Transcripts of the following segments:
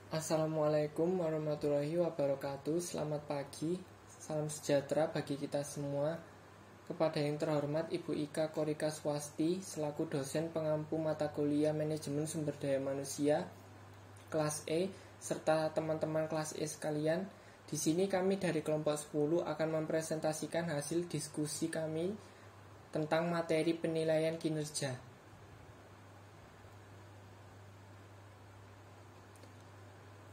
Assalamualaikum warahmatullahi wabarakatuh. Selamat pagi, salam sejahtera bagi kita semua. Kepada yang terhormat Ibu Ika Korika Swasti selaku dosen pengampu mata kuliah Manajemen Sumber Daya Manusia kelas E serta teman-teman kelas E sekalian, di sini kami dari kelompok 10 akan mempresentasikan hasil diskusi kami tentang materi penilaian kinerja.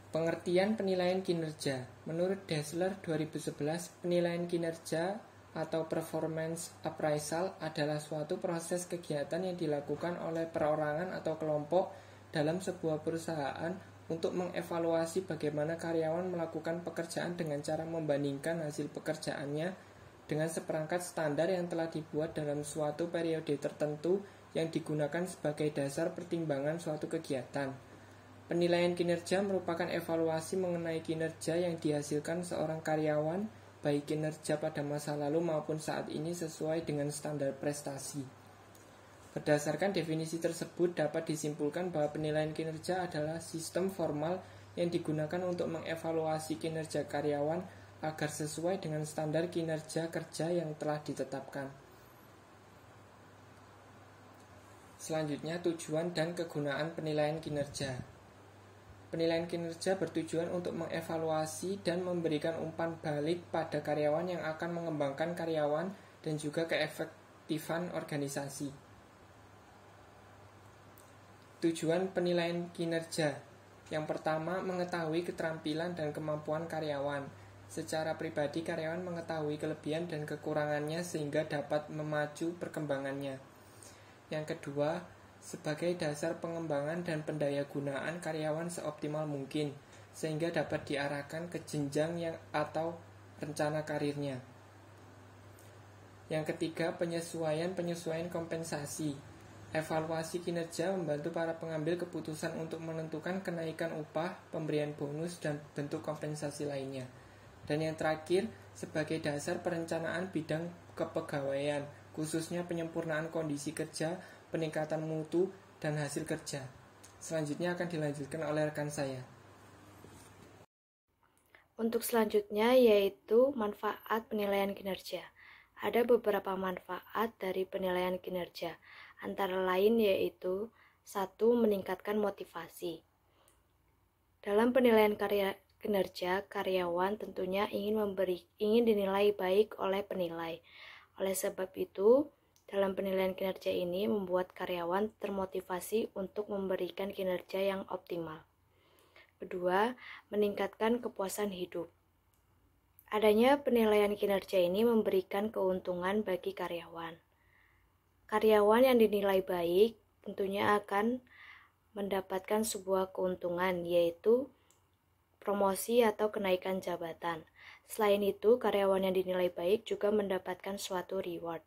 Pengertian penilaian kinerja. Menurut Dassler 2011, penilaian kinerja atau performance appraisal adalah suatu proses kegiatan yang dilakukan oleh perorangan atau kelompok dalam sebuah perusahaan untuk mengevaluasi bagaimana karyawan melakukan pekerjaan dengan cara membandingkan hasil pekerjaannya dengan seperangkat standar yang telah dibuat dalam suatu periode tertentu yang digunakan sebagai dasar pertimbangan suatu kegiatan. Penilaian kinerja merupakan evaluasi mengenai kinerja yang dihasilkan seorang karyawan, baik kinerja pada masa lalu maupun saat ini sesuai dengan standar prestasi. Berdasarkan definisi tersebut dapat disimpulkan bahwa penilaian kinerja adalah sistem formal yang digunakan untuk mengevaluasi kinerja karyawan agar sesuai dengan standar kinerja kerja yang telah ditetapkan. Selanjutnya, tujuan dan kegunaan penilaian kinerja. Penilaian kinerja bertujuan untuk mengevaluasi dan memberikan umpan balik pada karyawan yang akan mengembangkan karyawan dan juga keefektifan organisasi. Tujuan penilaian kinerja. Yang pertama, mengetahui keterampilan dan kemampuan karyawan. Secara pribadi, karyawan mengetahui kelebihan dan kekurangannya sehingga dapat memacu perkembangannya. Yang kedua, sebagai dasar pengembangan dan pendayagunaan karyawan seoptimal mungkin, sehingga dapat diarahkan ke jenjang yang atau rencana karirnya. Yang ketiga, penyesuaian kompensasi. Evaluasi kinerja membantu para pengambil keputusan untuk menentukan kenaikan upah, pemberian bonus, dan bentuk kompensasi lainnya. Dan yang terakhir, sebagai dasar perencanaan bidang kepegawaian, khususnya penyempurnaan kondisi kerja, peningkatan mutu, dan hasil kerja. Selanjutnya akan dilanjutkan oleh rekan saya. Untuk selanjutnya yaitu manfaat penilaian kinerja. Ada beberapa manfaat dari penilaian kinerja, antara lain yaitu 1. Meningkatkan motivasi. Dalam penilaian kinerja, karyawan tentunya ingin dinilai baik oleh penilai. Oleh sebab itu, dalam penilaian kinerja ini membuat karyawan termotivasi untuk memberikan kinerja yang optimal. Kedua, meningkatkan kepuasan hidup. Adanya penilaian kinerja ini memberikan keuntungan bagi karyawan. Karyawan yang dinilai baik tentunya akan mendapatkan sebuah keuntungan, yaitu promosi atau kenaikan jabatan. Selain itu, karyawan yang dinilai baik juga mendapatkan suatu reward.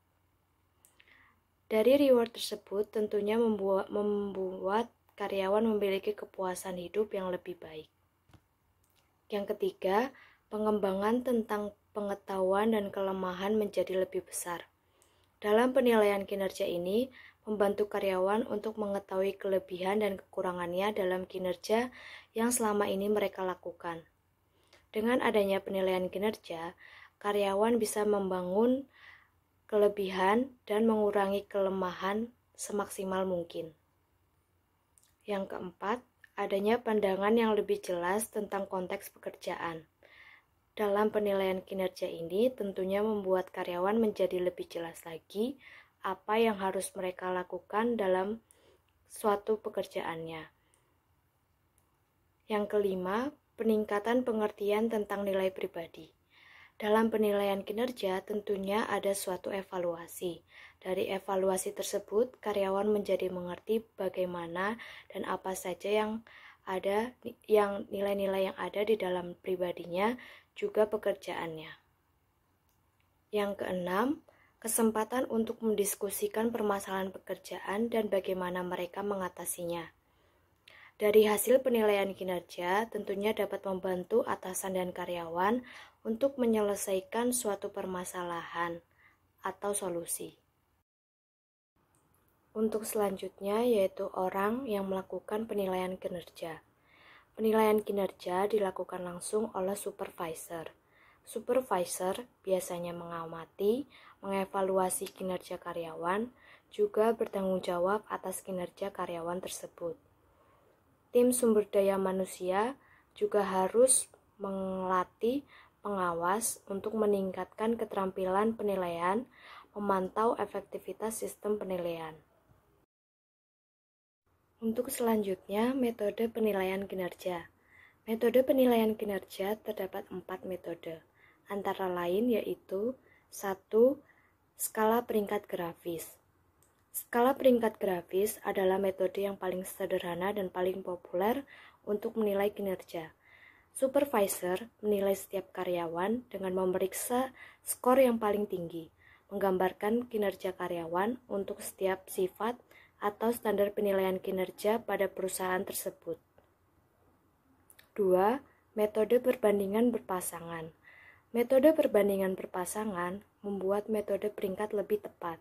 Dari reward tersebut tentunya membuat karyawan memiliki kepuasan hidup yang lebih baik. Yang ketiga, pengembangan tentang pengetahuan dan kelemahan menjadi lebih besar. Dalam penilaian kinerja ini, membantu karyawan untuk mengetahui kelebihan dan kekurangannya dalam kinerja yang selama ini mereka lakukan. Dengan adanya penilaian kinerja, karyawan bisa membangun kelebihan dan mengurangi kelemahan semaksimal mungkin. Yang keempat, adanya pandangan yang lebih jelas tentang konteks pekerjaan. Dalam penilaian kinerja ini tentunya membuat karyawan menjadi lebih jelas lagi apa yang harus mereka lakukan dalam suatu pekerjaannya. Yang kelima, peningkatan pengertian tentang nilai pribadi. Dalam penilaian kinerja tentunya ada suatu evaluasi. Dari evaluasi tersebut, karyawan menjadi mengerti bagaimana dan apa saja yang nilai-nilai yang ada di dalam pribadinya, juga pekerjaannya. Yang keenam, kesempatan untuk mendiskusikan permasalahan pekerjaan dan bagaimana mereka mengatasinya. Dari hasil penilaian kinerja, tentunya dapat membantu atasan dan karyawan untuk menyelesaikan suatu permasalahan atau solusi. Untuk selanjutnya yaitu orang yang melakukan penilaian kinerja. Penilaian kinerja dilakukan langsung oleh supervisor. Supervisor biasanya mengamati, mengevaluasi kinerja karyawan, juga bertanggung jawab atas kinerja karyawan tersebut. Tim sumber daya manusia juga harus melatih pengawas untuk meningkatkan keterampilan penilaian, memantau efektivitas sistem penilaian. Untuk selanjutnya, metode penilaian kinerja. Metode penilaian kinerja terdapat 4 metode, antara lain yaitu 1. Skala peringkat grafis. Skala peringkat grafis adalah metode yang paling sederhana dan paling populer untuk menilai kinerja. Supervisor menilai setiap karyawan dengan memeriksa skor yang paling tinggi, menggambarkan kinerja karyawan untuk setiap sifat atau standar penilaian kinerja pada perusahaan tersebut. 2. Metode perbandingan berpasangan. Metode perbandingan berpasangan membuat metode peringkat lebih tepat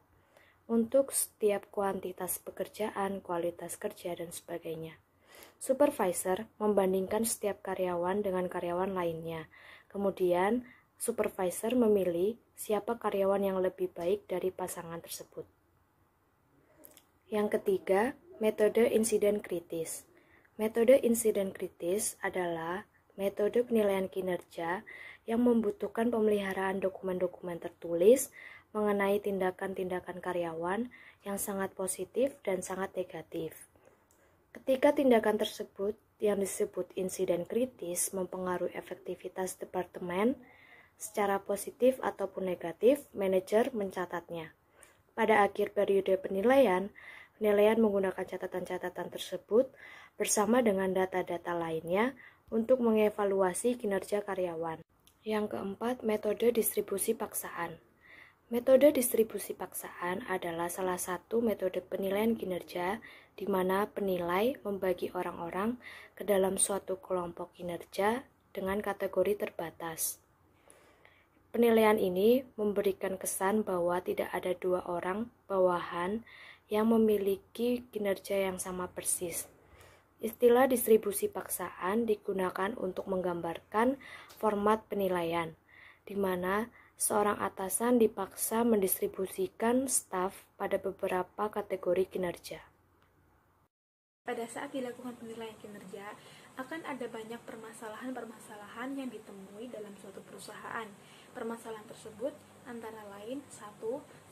untuk setiap kuantitas pekerjaan, kualitas kerja, dan sebagainya. Supervisor membandingkan setiap karyawan dengan karyawan lainnya. Kemudian, supervisor memilih siapa karyawan yang lebih baik dari pasangan tersebut. Yang ketiga, metode insiden kritis. Metode insiden kritis adalah metode penilaian kinerja yang membutuhkan pemeliharaan dokumen-dokumen tertulis mengenai tindakan-tindakan karyawan yang sangat positif dan sangat negatif. Ketika tindakan tersebut yang disebut insiden kritis mempengaruhi efektivitas departemen secara positif ataupun negatif, manajer mencatatnya. Pada akhir periode penilaian menggunakan catatan-catatan tersebut bersama dengan data-data lainnya untuk mengevaluasi kinerja karyawan. Yang keempat, metode distribusi paksaan. Metode distribusi paksaan adalah salah satu metode penilaian kinerja di mana penilai membagi orang-orang ke dalam suatu kelompok kinerja dengan kategori terbatas. Penilaian ini memberikan kesan bahwa tidak ada dua orang bawahan yang memiliki kinerja yang sama persis. Istilah distribusi paksaan digunakan untuk menggambarkan format penilaian, di mana seorang atasan dipaksa mendistribusikan staf pada beberapa kategori kinerja. Pada saat dilakukan penilaian kinerja, akan ada banyak permasalahan-permasalahan yang ditemui dalam suatu perusahaan. Permasalahan tersebut antara lain 1.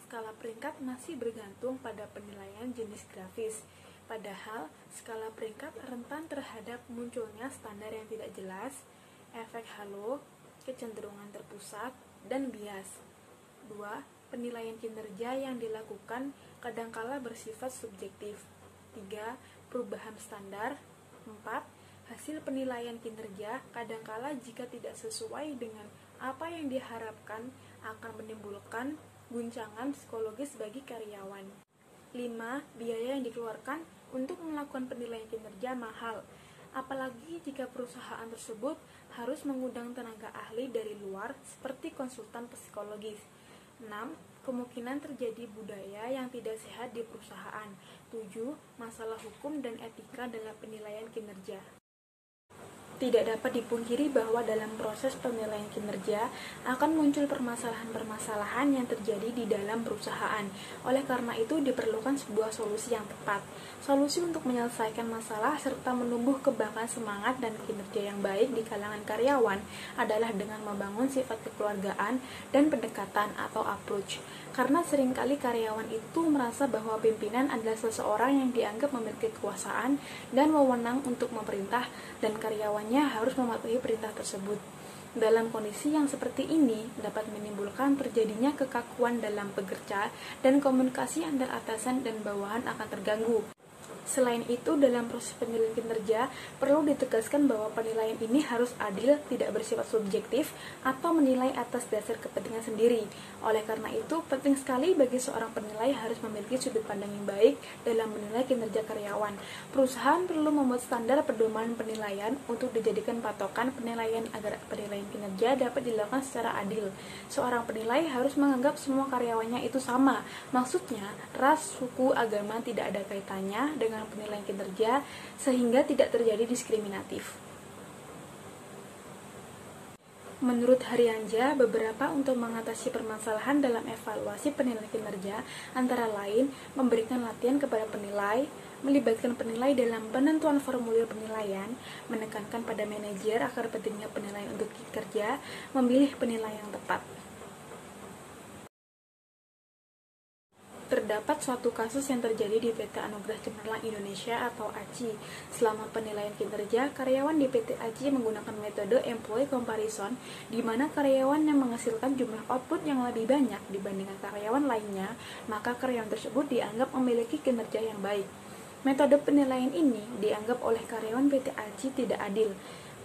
Skala peringkat masih bergantung pada penilaian jenis grafis. Padahal, skala peringkat rentan terhadap munculnya standar yang tidak jelas, efek halo, kecenderungan terpusat, dan bias. 2. Penilaian kinerja yang dilakukan kadangkala bersifat subjektif. 3. Perubahan standar. 4. Hasil penilaian kinerja kadangkala jika tidak sesuai dengan apa yang diharapkan akan menimbulkan guncangan psikologis bagi karyawan. 5. Biaya yang dikeluarkan untuk melakukan penilaian kinerja mahal, apalagi jika perusahaan tersebut harus mengundang tenaga ahli dari luar seperti konsultan psikologis. 6. Kemungkinan terjadi budaya yang tidak sehat di perusahaan. 7. Masalah hukum dan etika dalam penilaian kinerja. Tidak dapat dipungkiri bahwa dalam proses penilaian kinerja akan muncul permasalahan-permasalahan yang terjadi di dalam perusahaan. Oleh karena itu diperlukan sebuah solusi yang tepat. Solusi untuk menyelesaikan masalah serta menumbuh kembangkan semangat dan kinerja yang baik di kalangan karyawan adalah dengan membangun sifat kekeluargaan dan pendekatan atau approach. Karena seringkali karyawan itu merasa bahwa pimpinan adalah seseorang yang dianggap memiliki kekuasaan dan wewenang untuk memerintah dan karyawannya harus mematuhi perintah tersebut. Dalam kondisi yang seperti ini dapat menimbulkan terjadinya kekakuan dalam bekerja dan komunikasi antar atasan dan bawahan akan terganggu. Selain itu, dalam proses penilaian kinerja, perlu ditegaskan bahwa penilaian ini harus adil, tidak bersifat subjektif, atau menilai atas dasar kepentingan sendiri. Oleh karena itu, penting sekali bagi seorang penilai harus memiliki sudut pandang yang baik dalam menilai kinerja karyawan. Perusahaan perlu membuat standar pedoman penilaian untuk dijadikan patokan penilaian agar penilaian kinerja dapat dilakukan secara adil. Seorang penilai harus menganggap semua karyawannya itu sama. Maksudnya, ras, suku, agama tidak ada kaitannya dengan penilaian kinerja sehingga tidak terjadi diskriminatif. Menurut Haryanja, beberapa untuk mengatasi permasalahan dalam evaluasi penilaian kinerja antara lain memberikan latihan kepada penilai, melibatkan penilai dalam penentuan formulir penilaian, menekankan pada manajer agar pentingnya penilaian untuk kinerja, memilih penilai yang tepat. Terdapat suatu kasus yang terjadi di PT Anugerah Cemerlang Indonesia atau ACI. Selama penilaian kinerja, karyawan di PT ACI menggunakan metode employee comparison, di mana karyawan yang menghasilkan jumlah output yang lebih banyak dibandingkan karyawan lainnya, maka karyawan tersebut dianggap memiliki kinerja yang baik. Metode penilaian ini dianggap oleh karyawan PT ACI tidak adil.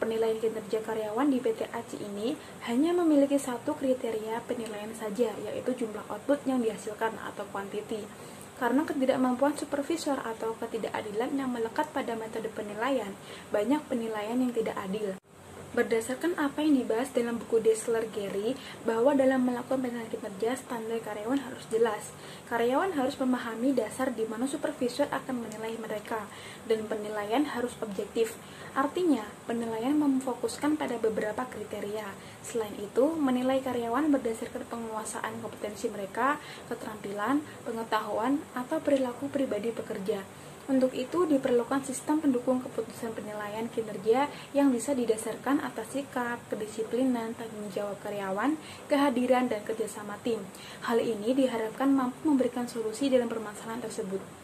Penilaian kinerja karyawan di PT ACI ini hanya memiliki satu kriteria penilaian saja, yaitu jumlah output yang dihasilkan atau quantity. Karena ketidakmampuan supervisor atau ketidakadilan yang melekat pada metode penilaian, banyak penilaian yang tidak adil. Berdasarkan apa yang dibahas dalam buku Dessler Gary, bahwa dalam melakukan penilaian kinerja, standar karyawan harus jelas. Karyawan harus memahami dasar di mana supervisor akan menilai mereka, dan penilaian harus objektif. Artinya, penilaian memfokuskan pada beberapa kriteria. Selain itu, menilai karyawan berdasarkan penguasaan kompetensi mereka, keterampilan, pengetahuan, atau perilaku pribadi pekerja. Untuk itu, diperlukan sistem pendukung keputusan penilaian kinerja yang bisa didasarkan atas sikap, kedisiplinan, tanggung jawab karyawan, kehadiran, dan kerjasama tim. Hal ini diharapkan mampu memberikan solusi dalam permasalahan tersebut.